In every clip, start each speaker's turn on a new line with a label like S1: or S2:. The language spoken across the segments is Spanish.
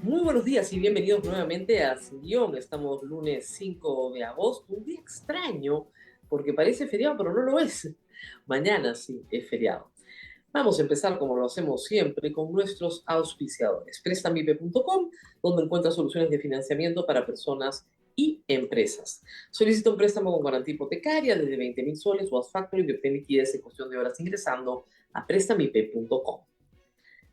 S1: Muy buenos días y bienvenidos nuevamente a Sin Guión. Estamos lunes 5 de agosto, un día extraño porque parece feriado, pero no lo es. Mañana sí es feriado. Vamos a empezar como lo hacemos siempre con nuestros auspiciadores. Prestamipe.com, donde encuentras soluciones de financiamiento para personas y empresas. Solicita un préstamo con garantía hipotecaria desde 20.000 soles o haz factoring y obtén liquidez en cuestión de horas ingresando a prestamipe.com.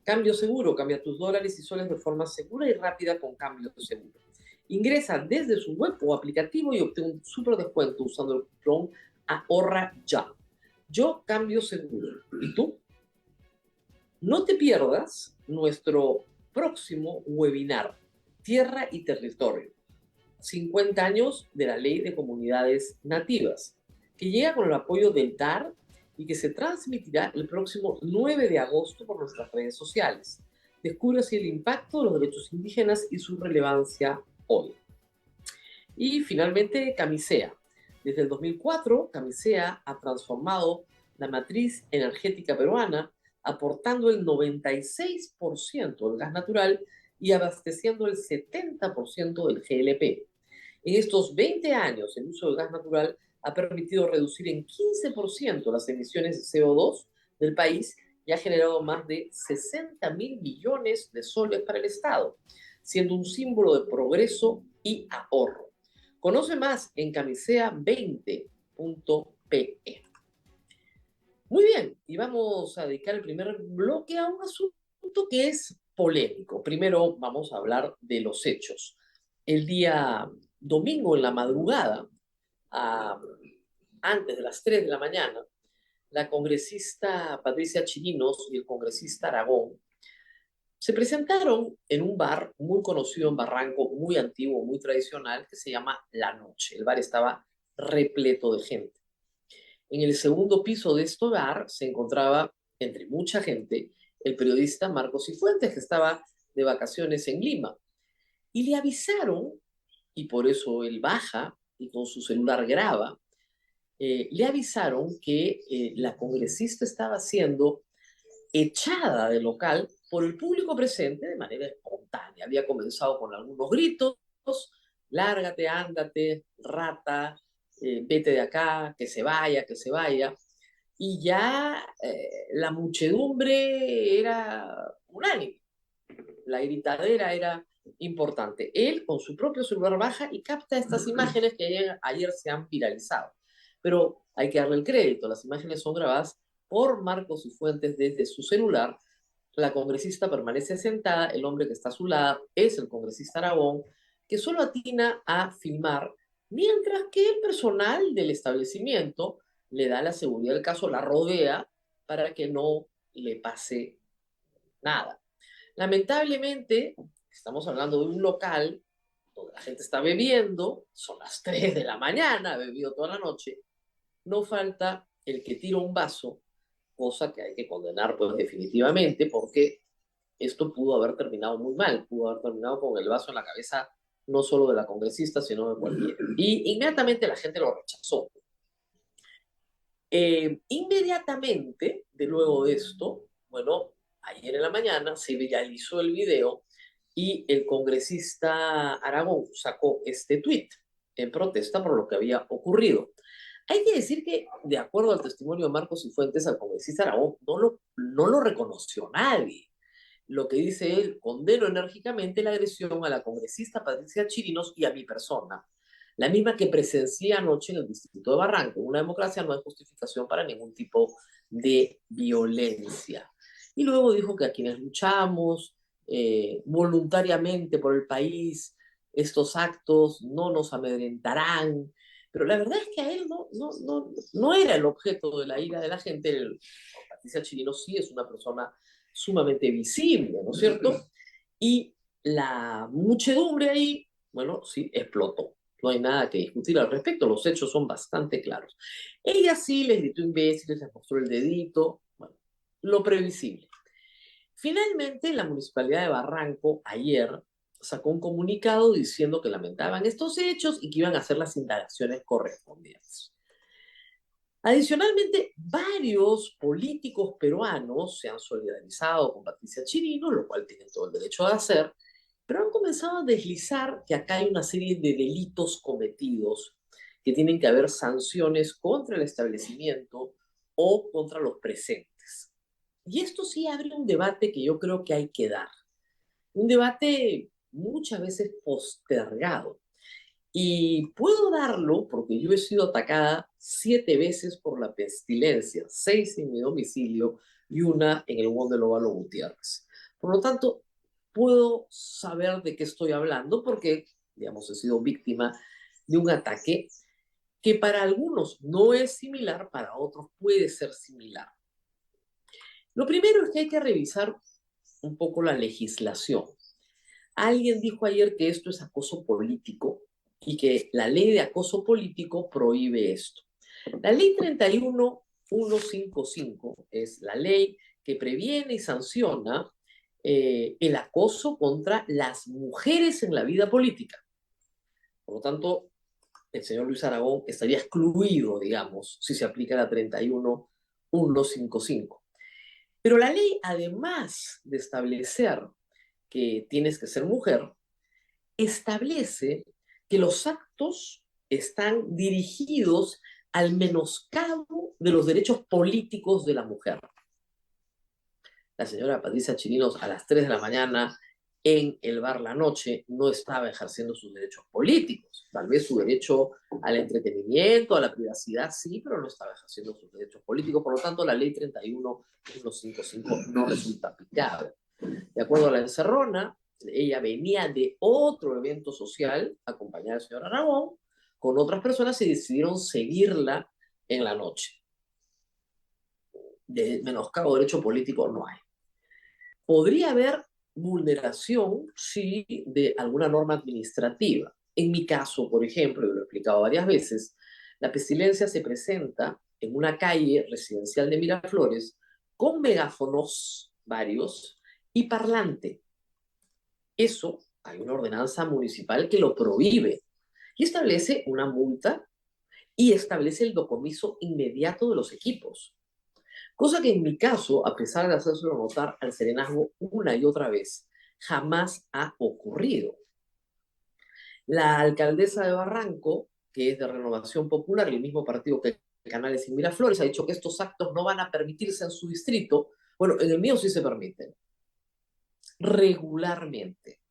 S1: Cambio Seguro, cambia tus dólares y soles de forma segura y rápida con Cambio Seguro. Ingresa desde su web o aplicativo y obtén un súper descuento usando el cupón Ahorra Ya. Yo Cambio Seguro. ¿Y tú? No te pierdas nuestro próximo webinar, Tierra y Territorio. 50 años de la Ley de Comunidades Nativas, que llega con el apoyo del TAR y que se transmitirá el próximo 9 de agosto por nuestras redes sociales. Descubre así el impacto de los derechos indígenas y su relevancia hoy. Y finalmente, Camisea. Desde el 2004, Camisea ha transformado la matriz energética peruana, aportando el 96% del gas natural y abasteciendo el 70% del GLP. En estos 20 años, el uso del gas natural ha permitido reducir en 15% las emisiones de CO2 del país y ha generado más de 60.000 millones de soles para el Estado, siendo un símbolo de progreso y ahorro. Conoce más en camisea20.pe. Muy bien, y vamos a dedicar el primer bloque a un asunto que es polémico. Primero vamos a hablar de los hechos. El día domingo en la madrugada, a, antes de las 3 de la mañana, la congresista Patricia Chirinos y el congresista Aragón se presentaron en un bar muy conocido en Barranco, muy antiguo, muy tradicional, que se llama La Noche. El bar estaba repleto de gente. En el segundo piso de este bar se encontraba, entre mucha gente, el periodista Marcos Cifuentes, que estaba de vacaciones en Lima. Y le avisaron, y por eso él baja y con su celular graba, le avisaron que la congresista estaba siendo echada del local por el público presente de manera espontánea. Había comenzado con algunos gritos: lárgate, ándate, rata, vete de acá, que se vaya, que se vaya. Y ya la muchedumbre era unánime, la gritadera era importante. Él con su propio celular baja y capta estas imágenes que ayer se han viralizado. Pero hay que darle el crédito, las imágenes son grabadas por Marcos Cifuentes desde su celular. La congresista permanece sentada, el hombre que está a su lado es el congresista Aragón, que solo atina a filmar, mientras que el personal del establecimiento le da la seguridad del caso, la rodea para que no le pase nada. Lamentablemente, estamos hablando de un local donde la gente está bebiendo, son las 3 de la mañana, ha bebido toda la noche, no falta el que tira un vaso, cosa que hay que condenar pues definitivamente, porque esto pudo haber terminado muy mal, pudo haber terminado con el vaso en la cabeza no solo de la congresista, sino de cualquiera. Y inmediatamente la gente lo rechazó. Inmediatamente, de luego de esto, bueno, ayer en la mañana se viralizó el video y el congresista Aragón sacó este tuit en protesta por lo que había ocurrido. Hay que decir que, de acuerdo al testimonio de Marcos Cifuentes, al congresista Aragón no lo reconoció nadie. Lo que dice él: condeno enérgicamente la agresión a la congresista Patricia Chirinos y a mi persona, la misma que presencié anoche en el distrito de Barranco. Una democracia no hay justificación para ningún tipo de violencia. Y luego dijo que a quienes luchamos voluntariamente por el país, estos actos no nos amedrentarán. Pero la verdad es que a él no era el objeto de la ira de la gente. Patricia Chirinos sí es una persona sumamente visible, ¿no es cierto? Y la muchedumbre ahí, bueno, sí, explotó. No hay nada que discutir al respecto, los hechos son bastante claros. Ella sí les gritó imbéciles, les mostró el dedito, bueno, lo previsible. Finalmente, la Municipalidad de Barranco ayer sacó un comunicado diciendo que lamentaban estos hechos y que iban a hacer las indagaciones correspondientes. Adicionalmente, varios políticos peruanos se han solidarizado con Patricia Chirinos, lo cual tienen todo el derecho de hacer, pero han comenzado a deslizar que acá hay una serie de delitos cometidos que tienen que haber sanciones contra el establecimiento o contra los presentes. Y esto sí abre un debate que yo creo que hay que dar. Un debate muchas veces postergado. Y puedo darlo porque yo he sido atacada 7 veces por la pestilencia, 6 en mi domicilio y una en el Wonder Ovalo Gutiérrez. Por lo tanto, puedo saber de qué estoy hablando porque, digamos, he sido víctima de un ataque que para algunos no es similar, para otros puede ser similar. Lo primero es que hay que revisar un poco la legislación. Alguien dijo ayer que esto es acoso político y que la ley de acoso político prohíbe esto. La ley 31155 es la ley que previene y sanciona el acoso contra las mujeres en la vida política. Por lo tanto, el señor Luis Aragón estaría excluido, digamos, si se aplica la 31155. Pero la ley, además de establecer que tienes que ser mujer, establece que los actos están dirigidos al menoscabo de los derechos políticos de la mujer. La señora Patricia Chirinos a las 3 de la mañana en el bar La Noche no estaba ejerciendo sus derechos políticos. Tal vez su derecho al entretenimiento, a la privacidad, sí, pero no estaba ejerciendo sus derechos políticos. Por lo tanto, la ley 31155 no resulta aplicable. De acuerdo a la encerrona, ella venía de otro evento social, acompañada del señor Aragón, con otras personas y decidieron seguirla en la noche. De menoscabo de derecho político no hay. Podría haber vulneración, sí, de alguna norma administrativa. En mi caso, por ejemplo, y lo he explicado varias veces, la pestilencia se presenta en una calle residencial de Miraflores con megáfonos varios y parlante. Eso hay una ordenanza municipal que lo prohíbe y establece una multa y establece el decomiso inmediato de los equipos. Cosa que en mi caso, a pesar de hacérselo notar al serenazgo una y otra vez, jamás ha ocurrido. La alcaldesa de Barranco, que es de Renovación Popular, el mismo partido que Canales y Miraflores, ha dicho que estos actos no van a permitirse en su distrito. Bueno, en el mío sí se permiten, regularmente.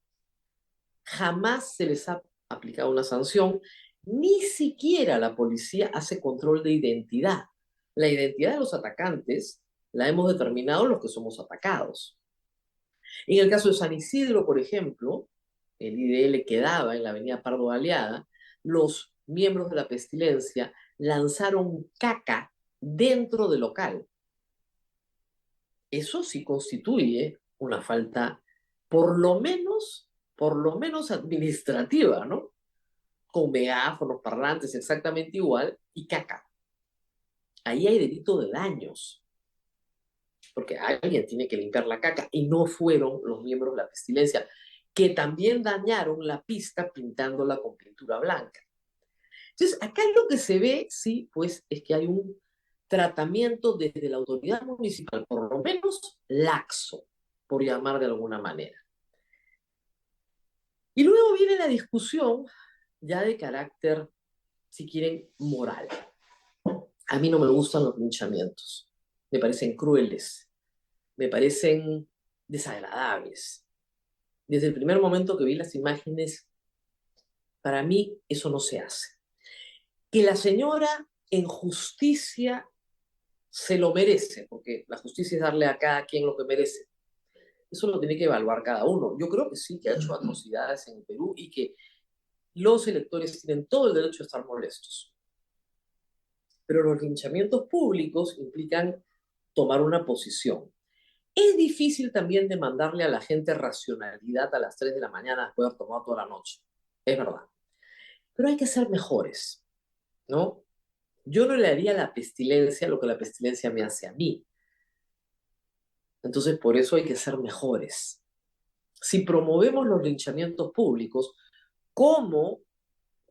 S1: Jamás se les ha aplicado una sanción, ni siquiera la policía hace control de identidad. La identidad de los atacantes la hemos determinado los que somos atacados. En el caso de San Isidro, por ejemplo, el IDL quedaba en la avenida Pardo Baleada, los miembros de la pestilencia lanzaron caca dentro del local. Eso sí constituye una falta, por lo menos administrativa, ¿no? Con megáfonos, parlantes, exactamente igual, y caca. Ahí hay delito de daños, porque alguien tiene que limpiar la caca, y no fueron los miembros de la pestilencia, que también dañaron la pista pintándola con pintura blanca. Entonces, acá lo que se ve, sí, pues, es que hay un tratamiento desde la autoridad municipal, por lo menos laxo, por llamar de alguna manera. Y luego viene la discusión ya de carácter, si quieren, moral. A mí no me gustan los linchamientos. Me parecen crueles, me parecen desagradables. Desde el primer momento que vi las imágenes, para mí eso no se hace. Que la señora en justicia se lo merece, porque la justicia es darle a cada quien lo que merece. Eso lo tiene que evaluar cada uno. Yo creo que sí que ha hecho atrocidades en el Perú y que los electores tienen todo el derecho a estar molestos. Pero los linchamientos públicos implican tomar una posición. Es difícil también demandarle a la gente racionalidad a las 3 de la mañana después de haber tomado toda la noche. Es verdad. Pero hay que ser mejores, ¿no? Yo no le haría a la pestilencia lo que la pestilencia me hace a mí. Entonces, por eso hay que ser mejores. Si promovemos los linchamientos públicos, como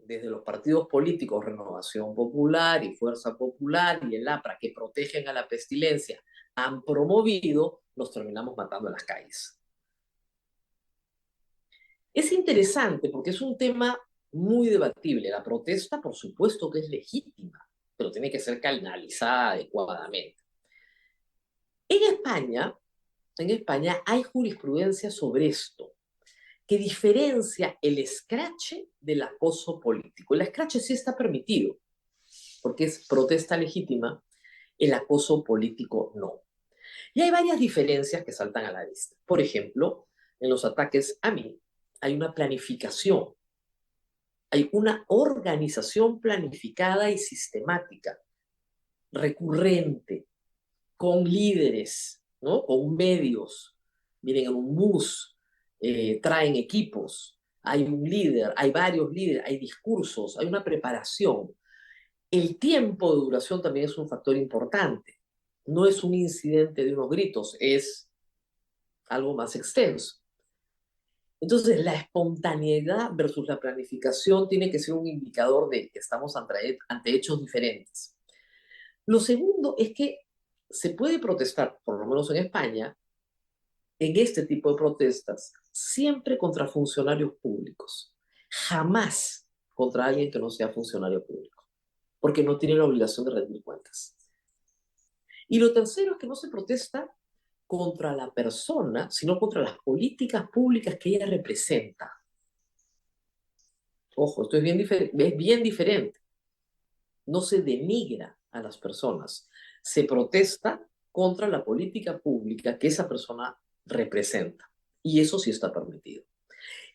S1: desde los partidos políticos Renovación Popular y Fuerza Popular y el APRA, que protegen a la pestilencia, han promovido, los terminamos matando en las calles. Es interesante porque es un tema muy debatible. La protesta, por supuesto que es legítima, pero tiene que ser canalizada adecuadamente. En España, en España hay jurisprudencia sobre esto, que diferencia el escrache del acoso político. El escrache sí está permitido, porque es protesta legítima, el acoso político no. Y hay varias diferencias que saltan a la vista. Por ejemplo, en los ataques a mí hay una planificación, hay una organización planificada y sistemática, recurrente, con líderes, ¿no? Con medios. Miren, en un bus traen equipos, hay un líder, hay varios líderes, hay discursos, hay una preparación. El tiempo de duración también es un factor importante. No es un incidente de unos gritos, es algo más extenso. Entonces, la espontaneidad versus la planificación tiene que ser un indicador de que estamos ante hechos diferentes. Lo segundo es que se puede protestar, por lo menos en España, en este tipo de protestas, siempre contra funcionarios públicos. Jamás contra alguien que no sea funcionario público, porque no tiene la obligación de rendir cuentas. Y lo tercero es que no se protesta contra la persona, sino contra las políticas públicas que ella representa. Ojo, esto es bien diferente. No se denigra a las personas, se protesta contra la política pública que esa persona representa. Y eso sí está permitido.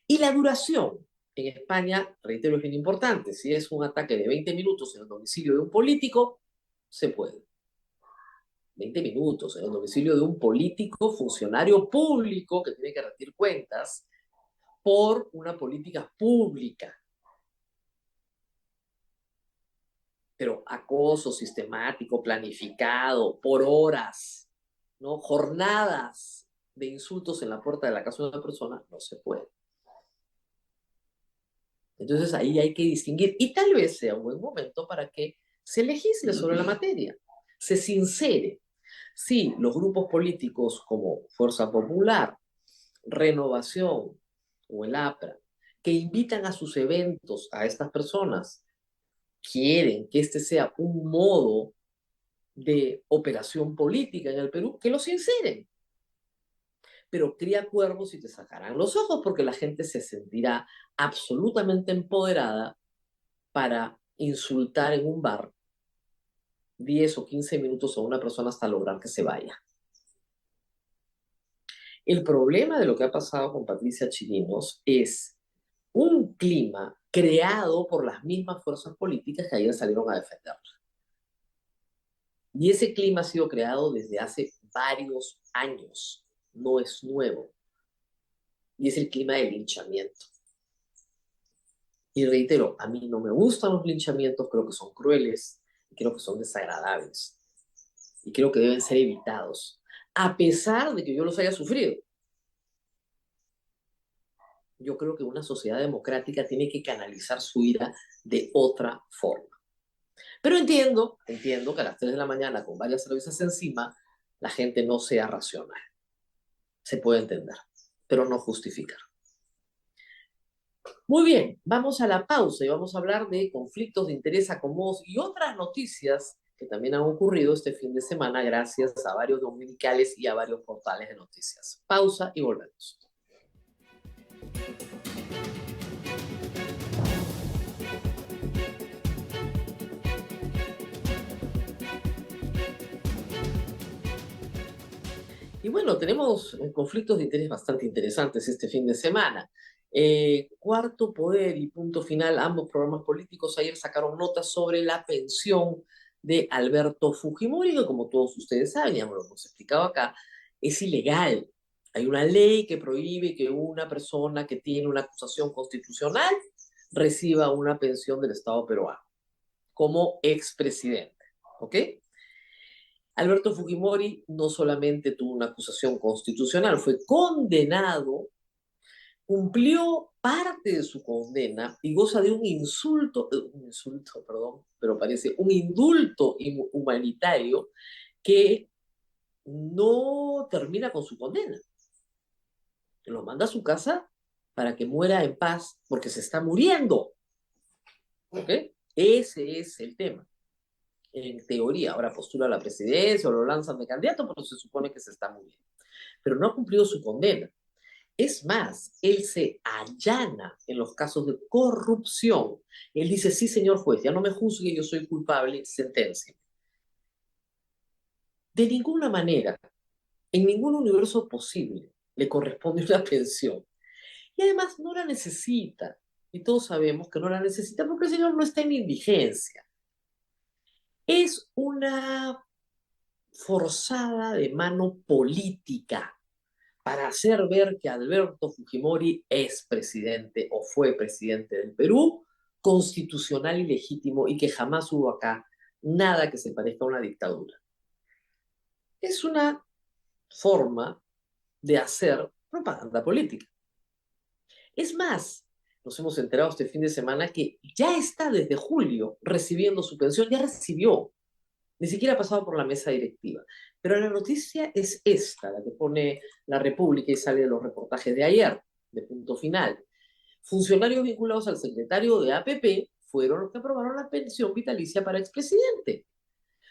S1: Y la duración, en España, reitero, es bien importante. Si es un ataque de 20 minutos en el domicilio de un político, se puede. 20 minutos en el domicilio de un político, funcionario público que tiene que rendir cuentas por una política pública. Pero acoso sistemático, planificado, por horas, ¿no? Jornadas de insultos en la puerta de la casa de una persona, no se puede. Entonces ahí hay que distinguir y tal vez sea un buen momento para que se legisle sobre la materia, se sincere. Sí, los grupos políticos como Fuerza Popular, Renovación o el APRA, que invitan a sus eventos a estas personas, quieren que este sea un modo de operación política en el Perú, que lo sinceren. Pero cría cuervos y te sacarán los ojos porque la gente se sentirá absolutamente empoderada para insultar en un bar 10 o 15 minutos a una persona hasta lograr que se vaya. El problema de lo que ha pasado con Patricia Chirinos es un clima creado por las mismas fuerzas políticas que ayer salieron a defenderla. Y ese clima ha sido creado desde hace varios años, no es nuevo. Y es el clima del linchamiento. Y reitero, a mí no me gustan los linchamientos, creo que son crueles, y creo que son desagradables, y creo que deben ser evitados, a pesar de que yo los haya sufrido. Yo creo que una sociedad democrática tiene que canalizar su ira de otra forma. Pero entiendo que a las 3 de la mañana, con varias cervezas encima, la gente no sea racional. Se puede entender, pero no justificar. Muy bien, vamos a la pausa y vamos a hablar de conflictos de interés acomodos y otras noticias que también han ocurrido este fin de semana gracias a varios dominicales y a varios portales de noticias. Pausa y volvemos. Y bueno, tenemos conflictos de interés bastante interesantes este fin de semana. Cuarto Poder y Punto Final, ambos programas políticos, ayer sacaron notas sobre la pensión de Alberto Fujimori, que como todos ustedes saben, ya lo hemos explicado acá, es ilegal. Hay una ley que prohíbe que una persona que tiene una acusación constitucional reciba una pensión del Estado peruano como expresidente. ¿Ok? Alberto Fujimori no solamente tuvo una acusación constitucional, fue condenado, cumplió parte de su condena y goza de perdón, pero parece un indulto humanitario que no termina con su condena. Lo manda a su casa para que muera en paz porque se está muriendo. ¿Ok? Ese es el tema. En teoría, ahora postula a la presidencia o lo lanzan de candidato, pero se supone que se está muriendo. Pero no ha cumplido su condena. Es más, él se allana en los casos de corrupción. Él dice, sí, señor juez, ya no me juzgue, yo soy culpable, sentencia. De ninguna manera, en ningún universo posible, le corresponde una pensión. Y además no la necesita. Y todos sabemos que no la necesita porque el señor no está en indigencia. Es una forzada de mano política para hacer ver que Alberto Fujimori es presidente o fue presidente del Perú, constitucional y legítimo, y que jamás hubo acá nada que se parezca a una dictadura. Es una forma de hacer propaganda política. Es más, nos hemos enterado este fin de semana que ya está desde julio recibiendo su pensión, ya recibió, ni siquiera ha pasado por la mesa directiva. Pero la noticia es esta, la que pone La República y sale de los reportajes de ayer, de Punto Final. Funcionarios vinculados al secretario de APP fueron los que aprobaron la pensión vitalicia para expresidente.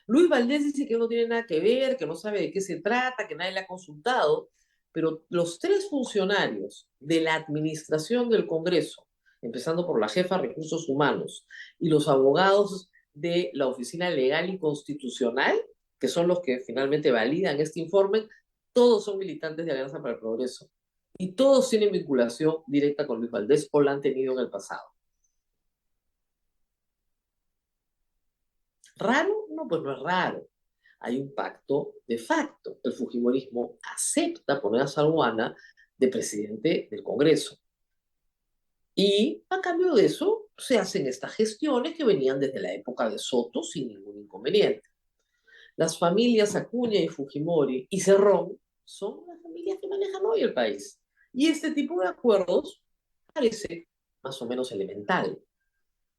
S1: Luis Valdés dice que no tiene nada que ver, que no sabe de qué se trata, que nadie le ha consultado, pero los tres funcionarios de la administración del Congreso, empezando por la jefa de Recursos Humanos y los abogados de la Oficina Legal y Constitucional, que son los que finalmente validan este informe, todos son militantes de Alianza para el Progreso. Y todos tienen vinculación directa con Luis Valdés o la han tenido en el pasado. ¿Raro? No, pues no es raro. Hay un pacto de facto. El fujimorismo acepta poner a Salguana de presidente del Congreso. Y a cambio de eso se hacen estas gestiones que venían desde la época de Soto sin ningún inconveniente. Las familias Acuña y Fujimori y Cerrón son las familias que manejan hoy el país. Y este tipo de acuerdos parece más o menos elemental,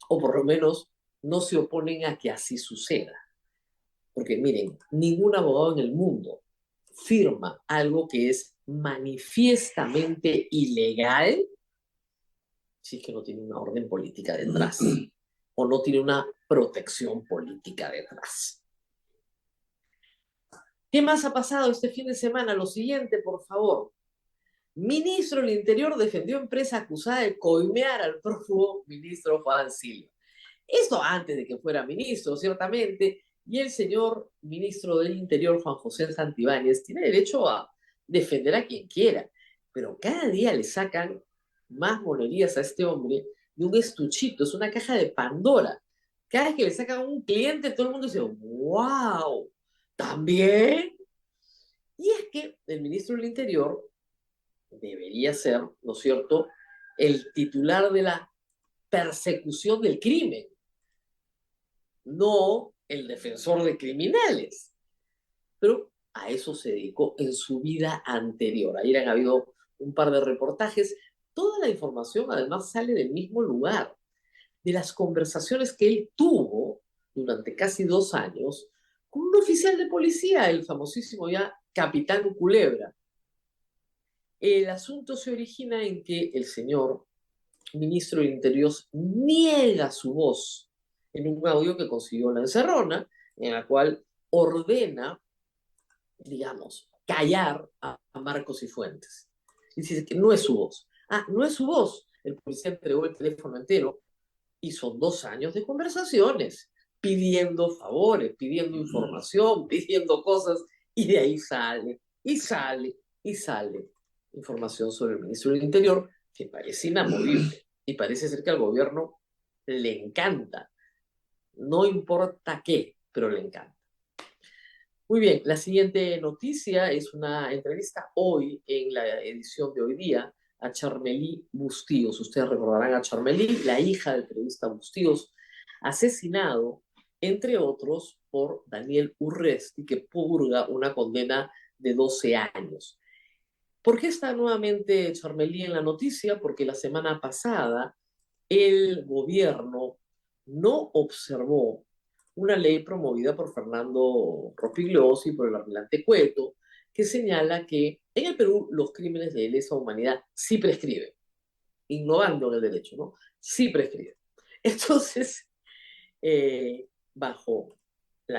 S1: o por lo menos no se oponen a que así suceda. Porque miren, ningún abogado en el mundo firma algo que es manifiestamente ilegal si es que no tiene una orden política detrás o no tiene una protección política detrás. ¿Qué más ha pasado este fin de semana? Lo siguiente, por favor. Ministro del Interior defendió empresa acusada de coimear al prófugo ministro Juan Silva. Esto antes de que fuera ministro, ciertamente, y el señor ministro del Interior, Juan José Santibáñez, tiene derecho a defender a quien quiera, pero cada día le sacan más monerías a este hombre de un estuchito, es una caja de Pandora. Cada vez que le sacan a un cliente, todo el mundo dice, wow, ¿también? Y es que el ministro del Interior debería ser, ¿no es cierto?, el titular de la persecución del crimen, no el defensor de criminales. Pero a eso se dedicó en su vida anterior. Ayer han habido un par de reportajes. Toda la información además sale del mismo lugar, de las conversaciones que él tuvo durante casi 2 años con un oficial de policía, el famosísimo ya Capitán Culebra. El asunto se origina en que el señor ministro del Interior niega su voz en un audio que consiguió la encerrona, en la cual ordena, digamos, callar a Marcos y Fuentes. Y dice que no es su voz. Ah, no es su voz. El policía entregó el teléfono entero y son 2 años de conversaciones, pidiendo favores, pidiendo información, pidiendo cosas, y de ahí sale, y sale, y sale información sobre el ministro del Interior que parece inamovible y parece ser que al gobierno le encanta, no importa qué, pero le encanta. Muy bien, la siguiente noticia es una entrevista hoy en la edición de hoy día a Charmely Bustíos. Ustedes recordarán a Charmely, la hija del periodista Bustíos, asesinado, entre otros, por Daniel Urresti, que purga una condena de 12 años. ¿Por qué está nuevamente Charmely en la noticia? Porque la semana pasada el gobierno no observó una ley promovida por Fernando Rospigliosi y por el almirante Cueto, que señala que en el Perú los crímenes de lesa humanidad sí prescriben. innovando en el derecho, ¿no? Sí prescribe. Entonces, bajo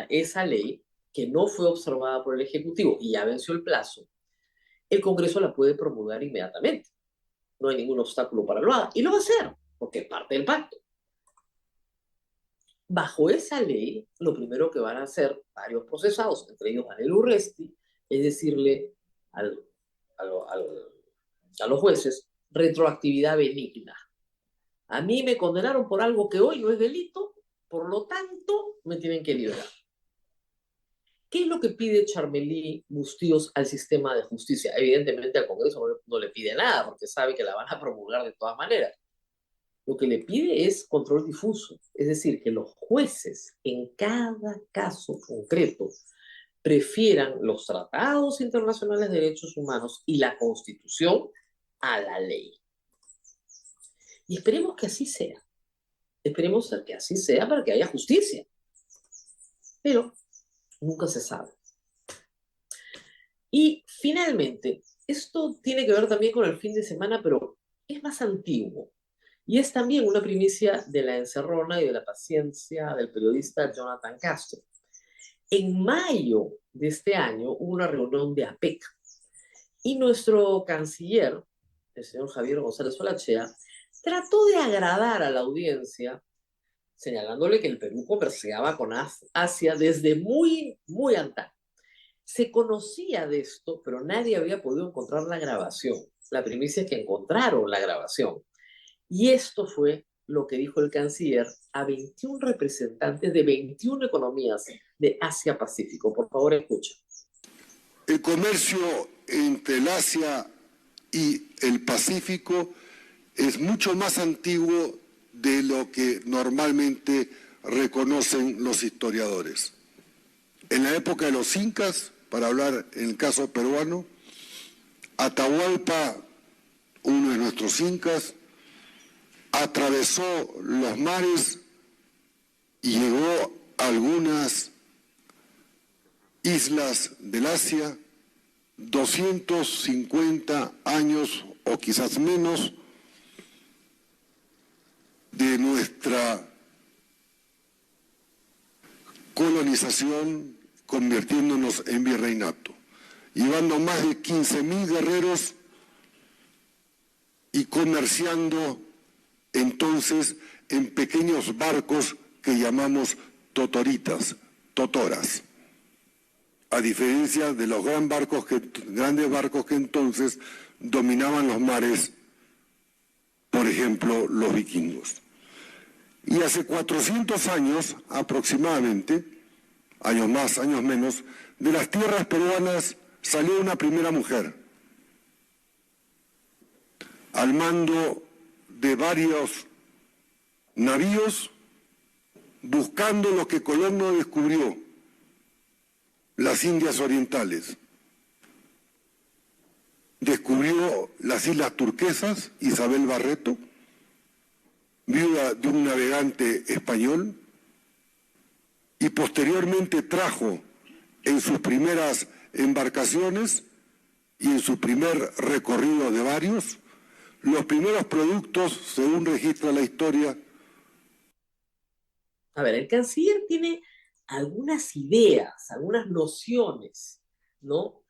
S1: esa ley, que no fue observada por el Ejecutivo y ya venció el plazo, el Congreso la puede promulgar inmediatamente. No hay ningún obstáculo para lo haga. Y lo va a hacer, porque es parte del pacto. Bajo esa ley, lo primero que van a hacer varios procesados, entre ellos Daniel Urresti, es decirle al, al, al, a los jueces retroactividad benigna. A mí me condenaron por algo que hoy no es delito, por lo tanto, me tienen que liberar. ¿Qué es lo que pide Charmelí Bustíos al sistema de justicia? Evidentemente al Congreso no le pide nada, porque sabe que la van a promulgar de todas maneras. Lo que le pide es control difuso, es decir, que los jueces en cada caso concreto prefieran los tratados internacionales de derechos humanos y la Constitución a la ley. Y esperemos que así sea. Esperemos que así sea para que haya justicia. Pero nunca se sabe. Y finalmente, esto tiene que ver también con el fin de semana, pero es más antiguo. Y es también una primicia de la encerrona y de la paciencia del periodista Jonathan Castro. En mayo de este año hubo una reunión de APEC y nuestro canciller, el señor Javier González Olachea, trató de agradar a la audiencia señalándole que el Perú comerciaba con Asia desde muy, muy antaño. Se conocía de esto, pero nadie había podido encontrar la grabación. La primicia es que encontraron la grabación. Y esto fue lo que dijo el canciller a 21 representantes de 21 economías de Asia-Pacífico. Por favor, escucha.
S2: El comercio entre el Asia y el Pacífico es mucho más antiguo de lo que normalmente reconocen los historiadores. En la época de los incas, para hablar en el caso peruano, Atahualpa, uno de nuestros incas, atravesó los mares y llegó a algunas islas del Asia 250 años o quizás menos de nuestra colonización, convirtiéndonos en virreinato, llevando más de 15.000 guerreros y comerciando entonces en pequeños barcos que llamamos totoritas, totoras, a diferencia de los grandes barcos que entonces dominaban los mares, por ejemplo, los vikingos. Y hace 400 años aproximadamente, años más, años menos, de las tierras peruanas salió una primera mujer, al mando de varios navíos, buscando lo que Colón no descubrió, las Indias Orientales. Descubrió las Islas Turquesas, Isabel Barreto, viuda de un navegante español, y posteriormente trajo en sus primeras embarcaciones y en su primer recorrido de varios, los primeros productos, según registra la historia.
S1: A ver, el canciller tiene algunas ideas, algunas nociones, ¿no?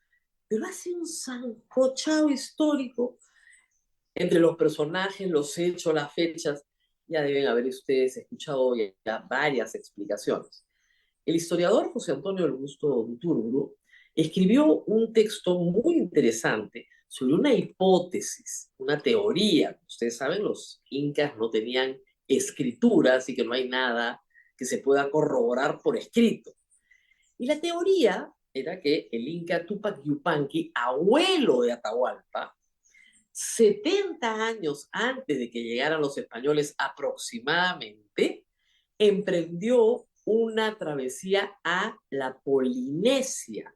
S1: Pero hace un sancochado histórico entre los personajes, los hechos, las fechas. Ya deben haber ustedes escuchado ya varias explicaciones. El historiador José Antonio Augusto Duturburu escribió un texto muy interesante sobre una hipótesis, una teoría. Ustedes saben, los incas no tenían escritura, así que no hay nada que se pueda corroborar por escrito. Y la teoría era que el inca Tupac Yupanqui, abuelo de Atahualpa, 70 años antes de que llegaran los españoles aproximadamente, emprendió una travesía a la Polinesia,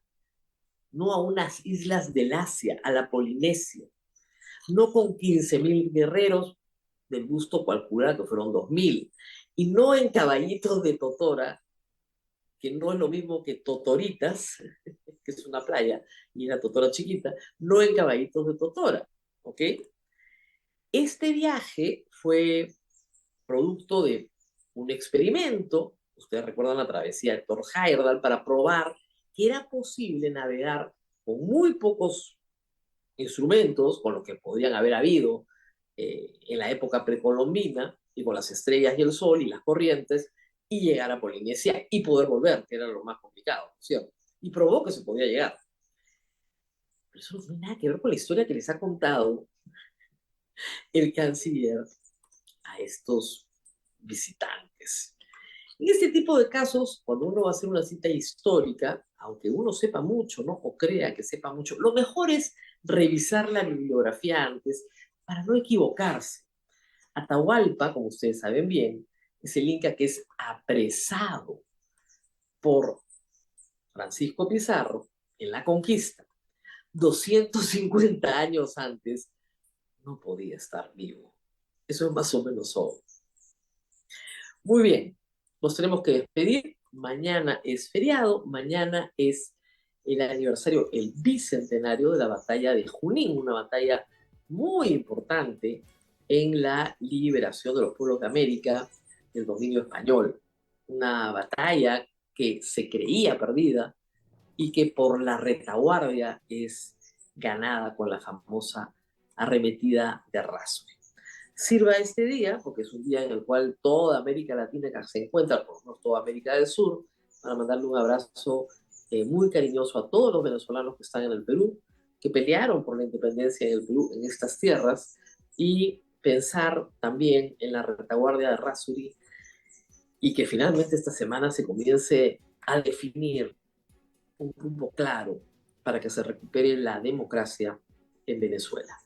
S1: no a unas islas del Asia, a la Polinesia, no con 15.000 guerreros, del gusto calcular que fueron 2.000, y no en caballitos de Totora, que no es lo mismo que Totoritas, que es una playa, y una Totora chiquita, no en caballitos de Totora, ¿ok? Este viaje fue producto de un experimento, ustedes recuerdan la travesía de Thor Heyerdahl, para probar que era posible navegar con muy pocos instrumentos, con los que podrían haber habido en la época precolombina, y con las estrellas y el sol y las corrientes, y llegar a Polinesia y poder volver, que era lo más complicado, ¿cierto? Y probó que se podía llegar. Pero eso no tiene nada que ver con la historia que les ha contado el canciller a estos visitantes. En este tipo de casos, cuando uno va a hacer una cita histórica, aunque uno sepa mucho, ¿no? O crea que sepa mucho, lo mejor es revisar la bibliografía antes para no equivocarse. Atahualpa, como ustedes saben bien, es el inca que es apresado por Francisco Pizarro en la conquista. 250 años antes no podía estar vivo. Eso es más o menos obvio. Muy bien, nos tenemos que despedir. Mañana es feriado, mañana es el aniversario, el bicentenario de la batalla de Junín, una batalla muy importante en la liberación de los pueblos de América del dominio español. Una batalla que se creía perdida y que por la retaguardia es ganada con la famosa arremetida de Errázuriz. Sirva este día, porque es un día en el cual toda América Latina se encuentra, por lo menos toda América del Sur, para mandarle un abrazo muy cariñoso a todos los venezolanos que están en el Perú, que pelearon por la independencia en el Perú, en estas tierras, y pensar también en la retaguardia de Errázuriz, y que finalmente esta semana se comience a definir un rumbo claro para que se recupere la democracia en Venezuela.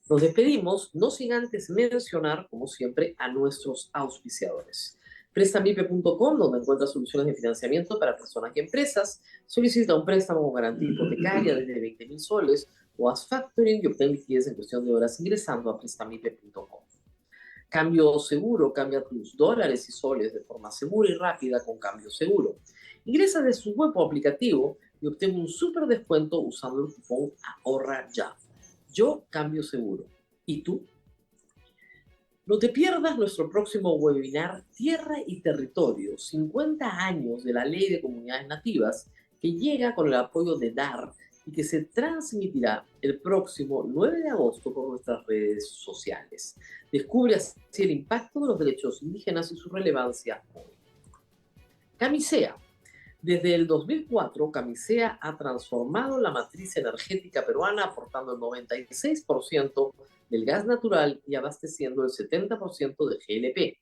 S1: Nos despedimos, no sin antes mencionar, como siempre, a nuestros auspiciadores. Prestamipe.com, donde encuentras soluciones de financiamiento para personas y empresas. Solicita un préstamo con garantía hipotecaria desde 20.000 soles o haz factoring y obtén liquidez en cuestión de horas ingresando a prestamipe.com. Cambio Seguro, cambia tus dólares y soles de forma segura y rápida con Cambio Seguro. Ingresa de su web o aplicativo y obtén un súper descuento usando el cupón Ahorra Ya. Yo Cambio Seguro. ¿Y tú? No te pierdas nuestro próximo webinar Tierra y Territorio, 50 años de la Ley de Comunidades Nativas, que llega con el apoyo de DAR y que se transmitirá el próximo 9 de agosto por nuestras redes sociales. Descubre así el impacto de los derechos indígenas y su relevancia hoy. Camisea. Desde el 2004, Camisea ha transformado la matriz energética peruana, aportando el 96% del gas natural y abasteciendo el 70% de GLP.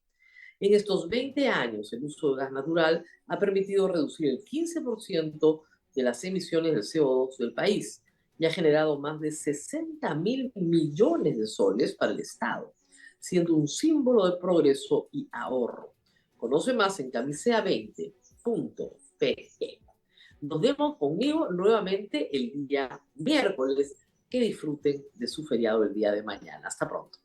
S1: En estos 20 años, el uso de gas natural ha permitido reducir el 15% de las emisiones de CO2 del país y ha generado más de 60.000 millones de soles para el Estado, siendo un símbolo de progreso y ahorro. Conoce más en camisea20.pe. Nos vemos conmigo nuevamente el día miércoles. Que disfruten de su feriado el día de mañana. Hasta pronto.